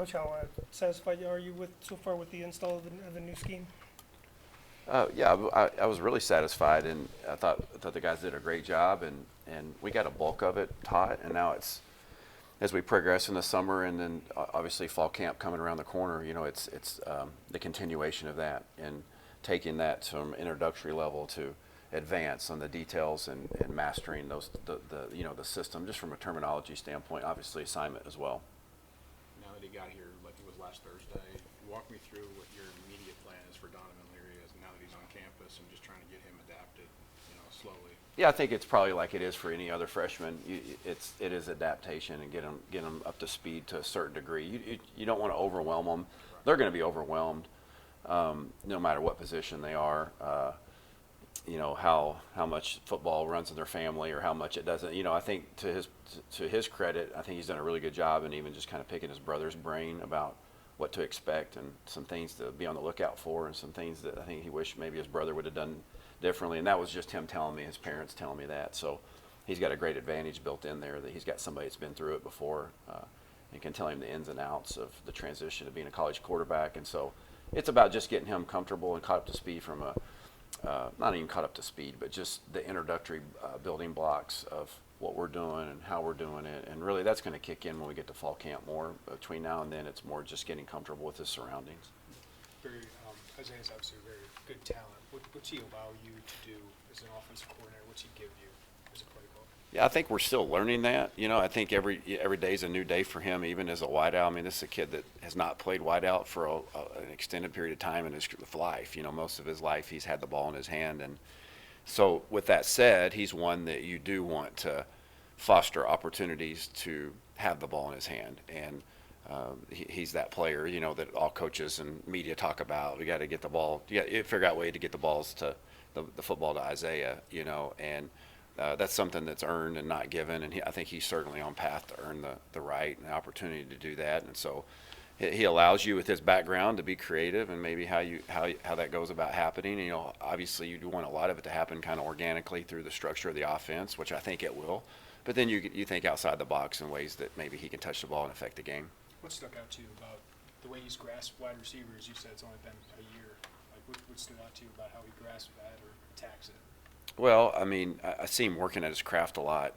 Coach, how satisfied are you with so far with the install of the new scheme? Yeah, I was really satisfied, and I thought the guys did a great job, and we got a bulk of it taught, and now it's as we progress in the summer, and then obviously fall camp coming around the corner. It's the continuation of that, and taking that from introductory level to advance on the details and mastering the system just from a terminology standpoint, obviously assignment as well. Now that he got here, like it was last Thursday, walk me through what your immediate plan is for Donovan Leary as now that he's on campus and just trying to get him adapted, slowly. Yeah, I think it's probably like it is for any other freshman. It is adaptation and get them up to speed to a certain degree. You don't want to overwhelm them. Right. They're going to be overwhelmed, no matter what position they are. How much football runs in their family or how much it doesn't. I think to his credit, I think he's done a really good job in even just kind of picking his brother's brain about what to expect and some things to be on the lookout for and some things that I think he wished maybe his brother would have done differently. And that was just him telling me, his parents telling me that. So he's got a great advantage built in there that he's got somebody that's been through it before and can tell him the ins and outs of the transition of being a college quarterback. And so it's about just getting him comfortable and caught up to speed from not even caught up to speed, but just the introductory building blocks of what we're doing and how we're doing it. And really that's going to kick in when we get to fall camp more. Between now and then, it's more just getting comfortable with his surroundings. Very, Isaiah's obviously a very good talent. What's he allow you to do as an offensive coordinator? What's he give you as a play caller? Yeah, I think we're still learning that. I think every day is a new day for him, even as a wideout. I mean, this is a kid that has not played wideout for an extended period of time in his life. Most of his life he's had the ball in his hand. And so with that said, he's one that you do want to foster opportunities to have the ball in his hand. And he's that player, that all coaches and media talk about. We got to get the ball. You got to figure out a way to get the balls to the football to Isaiah, and that's something that's earned and not given. And I think he's certainly on path to earn the right and the opportunity to do that. And so he allows you with his background to be creative and maybe how that goes about happening. Obviously you do want a lot of it to happen kind of organically through the structure of the offense, which I think it will. But then you think outside the box in ways that maybe he can touch the ball and affect the game. What stuck out to you about the way he's grasped wide receivers? You said it's only been a year. Like, what stood out to you about how he grasps that or attacks it? Well, I mean, I see him working at his craft a lot,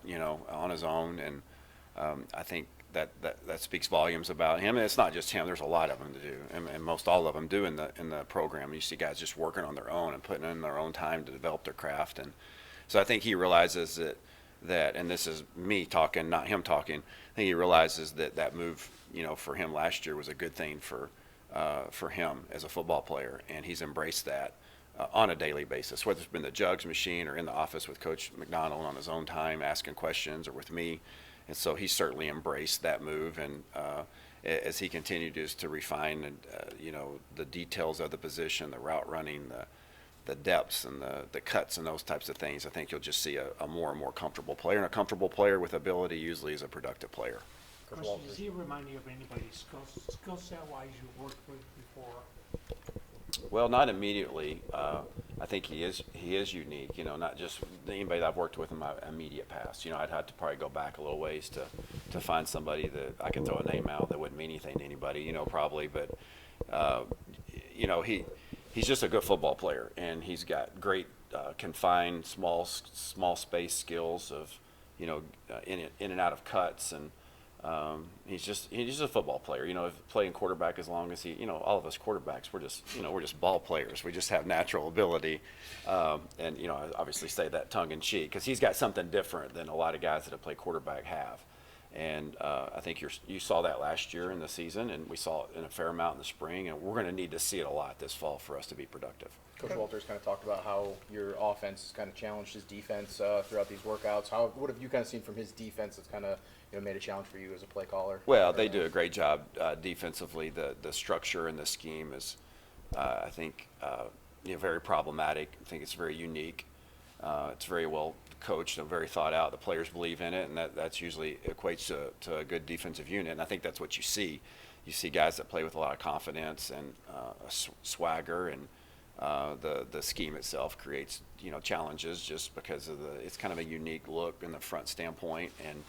on his own, and I think that speaks volumes about him. And it's not just him; there's a lot of them to do, and most all of them do in the program. You see guys just working on their own and putting in their own time to develop their craft, and so I think he realizes that, and this is me talking, not him talking. I think he realizes that move, for him last year was a good thing for him as a football player, and he's embraced that on a daily basis, whether it's been the jugs machine or in the office with Coach McDonald on his own time asking questions or with me. And so he certainly embraced that move, and as he continued to refine and the details of the position, the route running, the depths and the cuts and those types of things, I think you'll just see a more and more comfortable player. And a comfortable player with ability usually is a productive player. Does he remind you of anybody skill set wise you worked with before? Well, not immediately. I think he is unique. Not just anybody that I've worked with in my immediate past. I'd have to probably go back a little ways to find somebody that I can throw a name out that wouldn't mean anything to anybody. Probably, but he's just a good football player, and he's got great confined small space skills of in and out of cuts, and he's just a football player. Playing quarterback as long as all of us quarterbacks, we're just ball players. We just have natural ability, and I obviously say that tongue in cheek because he's got something different than a lot of guys that have played quarterback have. And I think you saw that last year in the season, and we saw it in a fair amount in the spring, and we're going to need to see it a lot this fall for us to be productive. Coach Walters kind of talked about how your offense has kind of challenged his defense throughout these workouts. What have you kind of seen from his defense that's kind of made a challenge for you as a play caller? Well, they do a great job defensively. The structure and the scheme is, I think, very problematic. I think it's very unique. It's very well coached and very thought out. The players believe in it, and that's usually equates to a good defensive unit. And I think that's what you see. You see guys that play with a lot of confidence and a swagger, and the scheme itself creates challenges just because of it's kind of a unique look in the front standpoint, and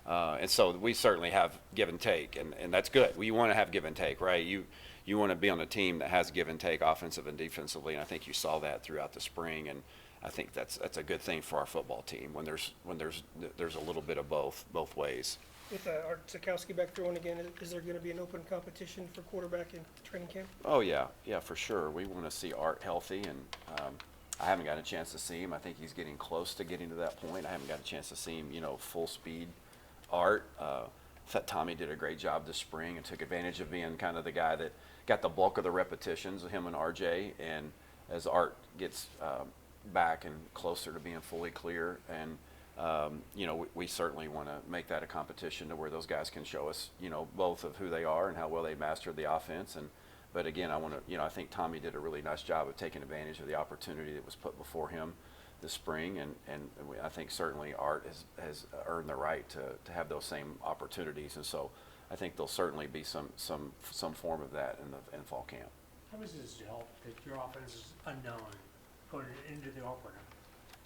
And so we certainly have give and take, and that's good. We want to have give and take, right? You want to be on a team that has give and take offensive and defensively, and I think you saw that throughout the spring, and I think that's a good thing for our football team when there's a little bit of both ways. With Art Sikowski back throwing again, is there going to be an open competition for quarterback in training camp? Oh yeah, for sure. We want to see Art healthy, and I haven't got a chance to see him. I think he's getting close to getting to that point. I haven't got a chance to see him, full speed. Art, I thought Tommy did a great job this spring and took advantage of being kind of the guy that got the bulk of the repetitions, him and RJ. And as Art gets back and closer to being fully clear, and we certainly want to make that a competition to where those guys can show us, both of who they are and how well they mastered the offense. But again, I think Tommy did a really nice job of taking advantage of the opportunity that was put before him this spring, and I think certainly Art has earned the right to have those same opportunities, and so I think there'll certainly be some form of that in fall camp. How does this help that your offense is unknown going into the opener?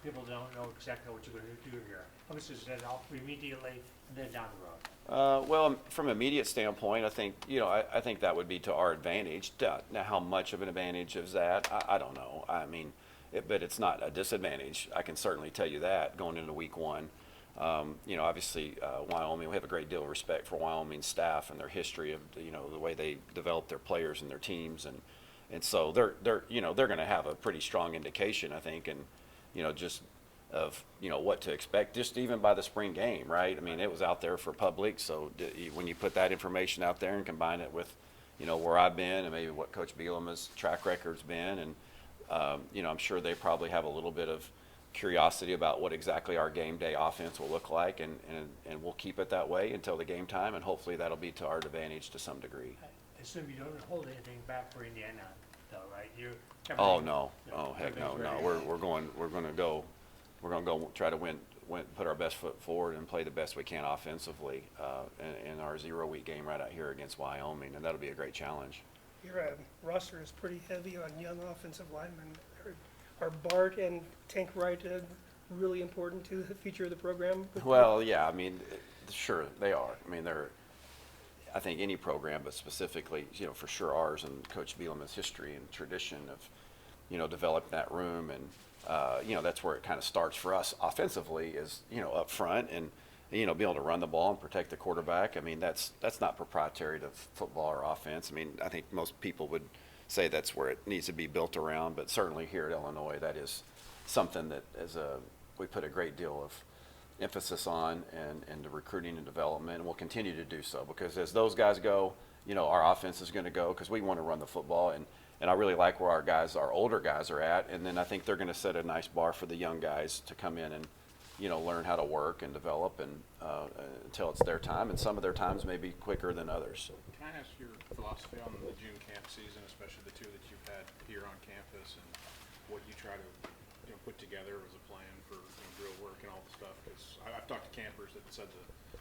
People don't know exactly what you're going to do here. How much does that help immediately and then down the road? Well, from an immediate standpoint, I think I think that would be to our advantage. Now, how much of an advantage is that? I don't know. I mean, but it's not a disadvantage. I can certainly tell you that going into week one. Obviously, Wyoming, we have a great deal of respect for Wyoming staff and their history of the way they develop their players and their teams, and so they're going to have a pretty strong indication, I think, and just of what to expect, just even by the spring game, right? I mean, it was out there for public, so when you put that information out there and combine it with where I've been and maybe what Coach Bielema's track record's been, and I'm sure they probably have a little bit of curiosity about what exactly our game day offense will look like, and we'll keep it that way until the game time, and hopefully that'll be to our advantage to some degree. I assume you don't hold anything back for Indiana, though, right? Oh no! Oh heck no! No, we're going to go try to win, put our best foot forward and play the best we can offensively in our 0-week game right out here against Wyoming, and that'll be a great challenge. Your roster is pretty heavy on young offensive linemen. Are Bart and Tank Wright really important to the future of the program? Well, yeah, I mean, sure they are. I mean, I think any program, but specifically, for sure ours and Coach Bielema's history and tradition of, developing that room, and that's where it kind of starts for us offensively is, up front, and be able to run the ball and protect the quarterback. I mean, that's not proprietary to football or offense. I mean, I think most people would say that's where it needs to be built around, but certainly here at Illinois, that is something that we put a great deal of emphasis on, and the recruiting and development, and we'll continue to do so, because as those guys go, our offense is going to go, because we want to run the football, and I really like where our older guys are at, and then I think they're going to set a nice bar for the young guys to come in and learn how to work and develop, and until it's their time, and some of their times may be quicker than others. Can I ask your philosophy on the June camp season, especially the two that you've had here on campus, and what you try to put together as a plan for drill work and all the stuff? Because I've talked to campers that said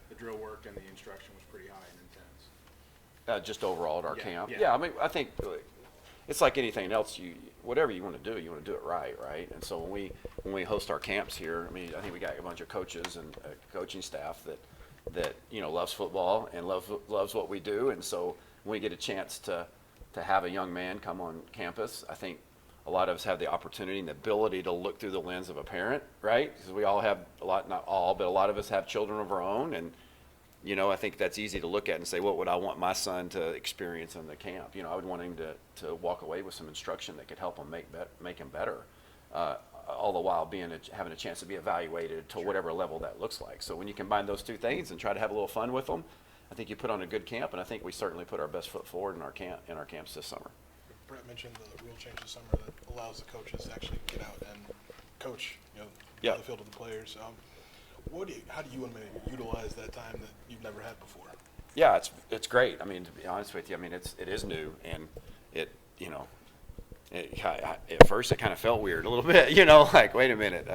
the drill work and the instruction was pretty high and intense. Just overall at our camp? Yeah. Yeah, I mean, I think it's like anything else. Whatever you want to do, you want to do it right? And so when we host our camps here, I mean, I think we got a bunch of coaches and coaching staff that loves football and loves what we do, and so when we get a chance to have a young man come on campus, I think a lot of us have the opportunity and the ability to look through the lens of a parent, right? Because we all have not all, but a lot of us have children of our own, and I think that's easy to look at and say, what would I want my son to experience in the camp? I would want him to walk away with some instruction that could help him make him better, all the while having a chance to be evaluated to whatever level that looks like. So when you combine those two things and try to have a little fun with them, I think you put on a good camp, and I think we certainly put our best foot forward in our camps this summer. Brett mentioned the rule change this summer that allows the coaches to actually get out and coach, on the field with the players. How do you want to utilize that time that you've never had before? Yeah, it's great. I mean, to be honest with you, I mean, it is new, and at first it kind of felt weird a little bit, like, wait a minute,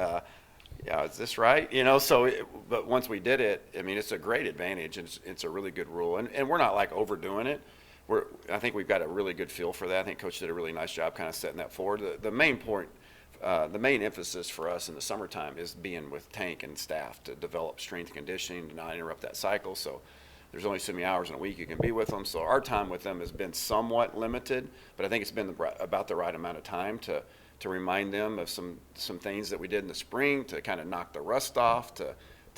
is this right? But once we did it, I mean, it's a great advantage, and it's a really good rule, and we're not like overdoing it. I think we've got a really good feel for that. I think Coach did a really nice job kind of setting that forward. The main point the main emphasis for us in the summertime is being with Tank and staff to develop strength and conditioning, to not interrupt that cycle. So there's only so many hours in a week you can be with them. So our time with them has been somewhat limited, but I think it's been about the right amount of time to remind them of some things that we did in the spring, to kind of knock the rust off, to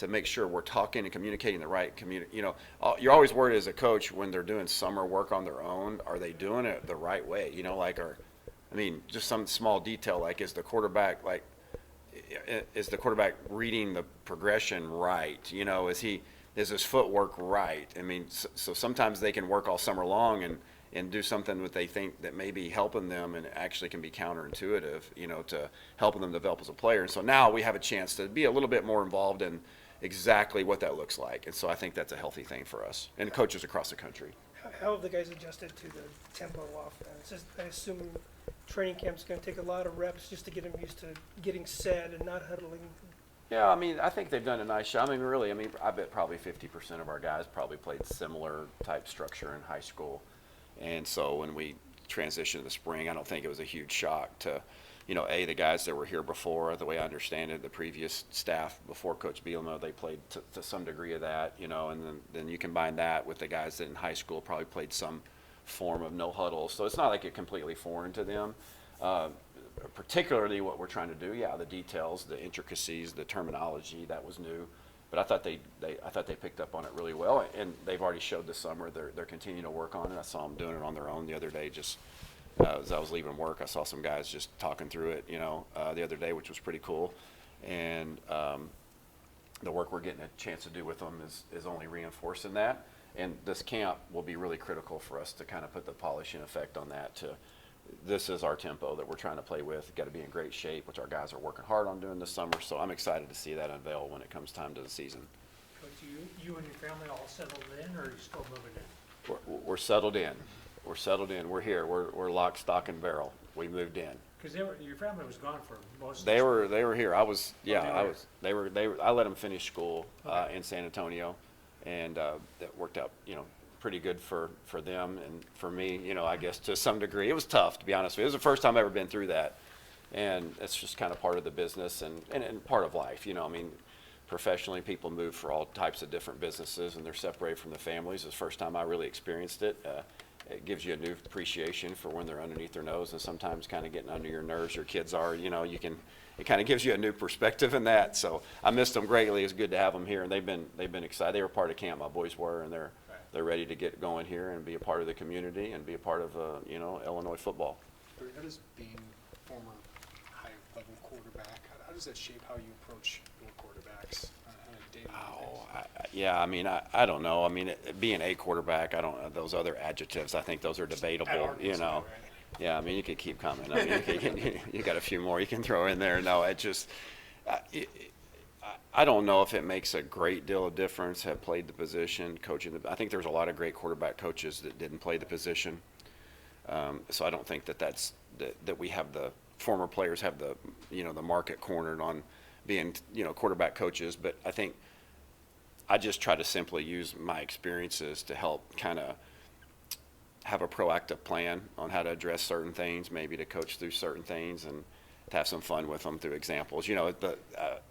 make sure we're talking and communicating the right you're always worried as a coach when they're doing summer work on their own, are they doing it the right way? Just some small detail, like is the quarterback reading the progression right? Is his footwork right? So sometimes they can work all summer long and do something that they think that may be helping them and actually can be counterintuitive, to helping them develop as a player. And so now we have a chance to be a little bit more involved in exactly what that looks like. And so I think that's a healthy thing for us and coaches across the country. How have the guys adjusted to the tempo offense? I assume training camp's going to take a lot of reps just to get them used to getting set and not huddling. Yeah, I think they've done a nice job. I bet probably 50% of our guys probably played similar type structure in high school. And so when we transitioned to the spring, I don't think it was a huge shock to, the guys that were here before, the way I understand it, the previous staff before Coach Bielema, they played to some degree of that, and then you combine that with the guys that in high school probably played some form of no huddle. So it's not like it's completely foreign to them. Particularly what we're trying to do, the details, the intricacies, the terminology, that was new. But I thought they picked up on it really well, and they've already showed this summer they're continuing to work on it. I saw them doing it on their own the other day. Just as I was leaving work, I saw some guys just talking through it, the other day, which was pretty cool. And the work we're getting a chance to do with them is only reinforcing that. And this camp will be really critical for us to kind of put the polishing effect on that. This is our tempo that we're trying to play with. Got to be in great shape, which our guys are working hard on doing this summer. So I'm excited to see that unveil when it comes time to the season. Coach, you and your family all settled in, or are you still moving in? We're settled in. We're settled in. We're here. We're lock, stock, and barrel. We moved in. Because your family was gone for most of They the were here. I was they were? I let them finish school Okay. in San Antonio, and that worked out pretty good for them and for me, I guess to some degree. It was tough, to be honest with you. It was the first time I've ever been through that, and it's just kind of part of the business and part of life. Professionally, people move for all types of different businesses, and they're separated from the families. It's the first time I really experienced it. It gives you a new appreciation for when they're underneath their nose, and sometimes kind of getting under your nerves. Your kids are, it kind of gives you a new perspective in that. So I missed them greatly. It's good to have them here, and they've been excited. They were part of camp. My boys were, and they're ready to get going here and be a part of the community and be a part of Illinois football. How does being former high-level quarterback, how does that shape how you approach your quarterbacks on a daily basis? I don't know. Being a quarterback, I don't those other adjectives. I think those are debatable. Right? Yeah, you could keep coming. You got a few more you can throw in there. No, it just. I don't know if it makes a great deal of difference, have played the position, coaching. I think there's a lot of great quarterback coaches that didn't play the position. So I don't think that we have the former players have the market cornered on being, quarterback coaches. But I think I just try to simply use my experiences to help kind of have a proactive plan on how to address certain things, maybe to coach through certain things and to have some fun with them through examples.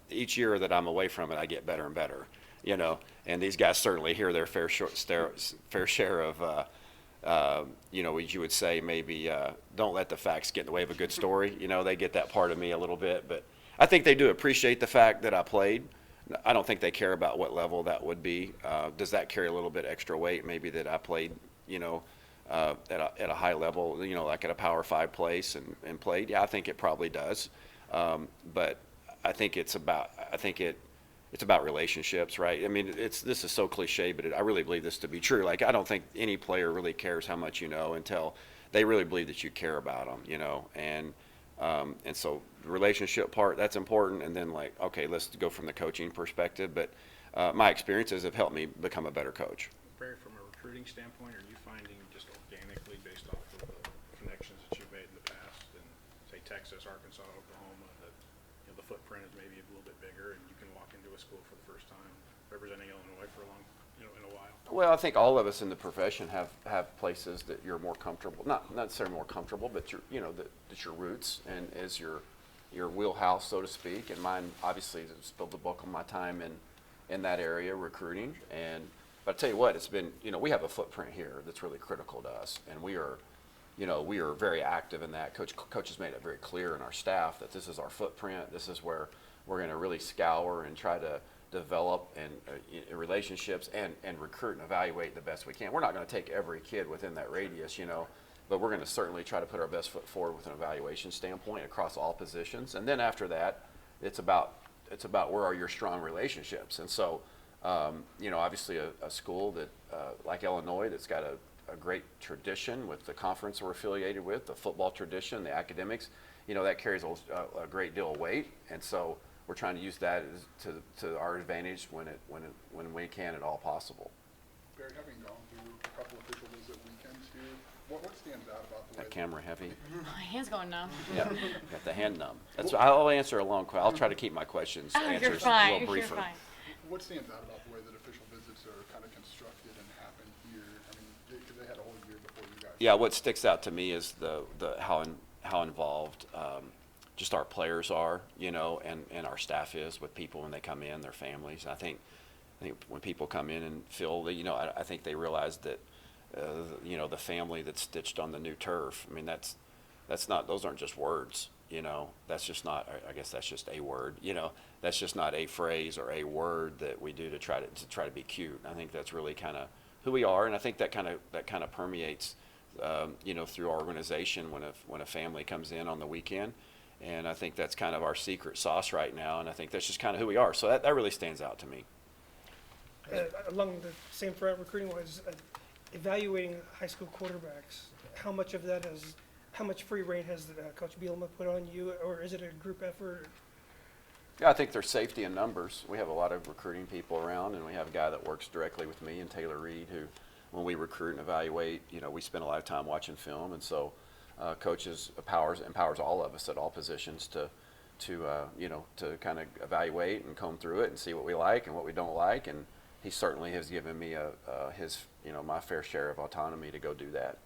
Each year that I'm away from it, I get better and better, and these guys certainly hear their fair share of, what you would say, maybe don't let the facts get in the way of a good story. They get that part of me a little bit, but I think they do appreciate the fact that I played. I don't think they care about what level that would be. Does that carry a little bit extra weight, maybe that I played, at a high level, like at a Power 5 place and played? Yeah, I think it probably does. But I think it's about relationships, right? This is so cliche, but I really believe this to be true. Like, I don't think any player really cares how much you know until they really believe that you care about them, and so the relationship part, that's important. And then, like, okay, let's go from the coaching perspective. But my experiences have helped me become a better coach. Barry, from a recruiting standpoint, are you finding just organically based off of the connections that you've made in the past in, say, Texas, Arkansas, Oklahoma, that the footprint is maybe a little bit bigger and you can walk into a school for the first time representing Illinois for a long, in a while? Well, I think all of us in the profession have places that you're more comfortable, not necessarily more comfortable, but that's your roots and is your your wheelhouse, so to speak, and mine obviously has spilled the bulk of my time in that area recruiting. But I tell you what, it's been, we have a footprint here that's really critical to us, and we are very active in that. Coach has made it very clear in our staff that this is our footprint. This is where we're going to really scour and try to develop relationships and recruit and evaluate the best we can. We're not going to take every kid within that radius, but we're going to certainly try to put our best foot forward with an evaluation standpoint across all positions. And then after that, it's about where are your strong relationships. And so, obviously a school that like Illinois that's got a great tradition with the conference we're affiliated with, the football tradition, the academics, that carries a great deal of weight. And so we're trying to use that to our advantage when we can at all possible. Barry, having gone through a couple official visit weekends here, what stands out about the way That camera heavy. My hand's going numb. Yeah, got the hand numb. I'll answer a long question. I'll try to keep my questions Oh, you're answers a fine. little You're briefer. fine. what stands out about the way that official visits are kind of constructed and happen here? I mean, because they had a whole year before you guys. Yeah, what sticks out to me is how involved just our players are, and our staff is with people when they come in, their families. I think when people come in and feel that, I think they realize that, the family that's stitched on the new turf. I mean, those aren't just words, that's just not, I guess that's just a word, that's just not a phrase or a word that we do to try to be cute. I think that's really kind of who we are, and I think that kind of permeates, through our organization when a family comes in on the weekend. And I think that's kind of our secret sauce right now, and I think that's just kind of who we are. So that really stands out to me. Along the same front, recruiting-wise, evaluating high school quarterbacks, how much free reign has Coach Bielema put on you, or is it a group effort? Yeah, I think there's safety in numbers. We have a lot of recruiting people around, and we have a guy that works directly with me and Taylor Reed, who, when we recruit and evaluate, we spend a lot of time watching film, and so coaches empowers all of us at all positions to kind of evaluate and comb through it and see what we like and what we don't like. And he certainly has given me my fair share of autonomy to go do that.